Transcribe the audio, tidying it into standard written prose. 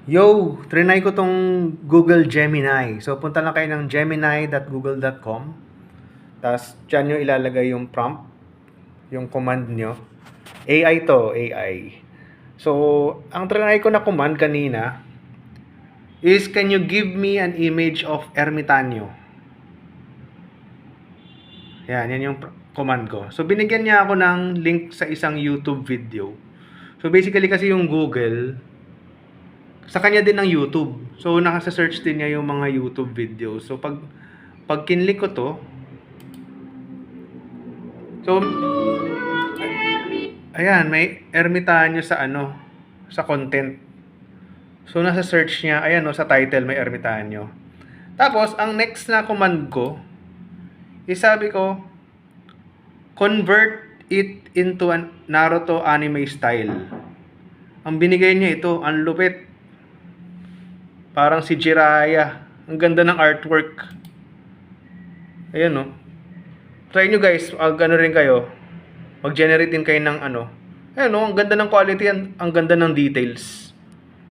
Yo, trinay ko tong Google Gemini. So, punta lang kayo ng gemini.google.com. Tapos, dyan nyo ilalagay yung prompt, yung command nyo. AI to, AI. So, ang trinay ko na command kanina is, can you give me an image of ermitanyo? Yan yung command ko. So, binigyan niya ako ng link sa isang YouTube video. So, basically kasi yung Google, sa kanya din ng YouTube. So, nasa-search din niya yung mga YouTube videos. So, pag kinlik ko to, so, ayan, may ermitanyo sa sa content. So, nasa search niya, ayan no, sa title may ermitanyo. Tapos, ang next na command ko, is sabi ko, convert it into an Naruto anime style. Ang binigay niya ito, ang lupit. Parang si Jiraiya. Ang ganda ng artwork. Ayan no. Try nyo guys, rin kayo. Mag-generate din kayo ng Ayan no, ang ganda ng quality, ang ganda ng details.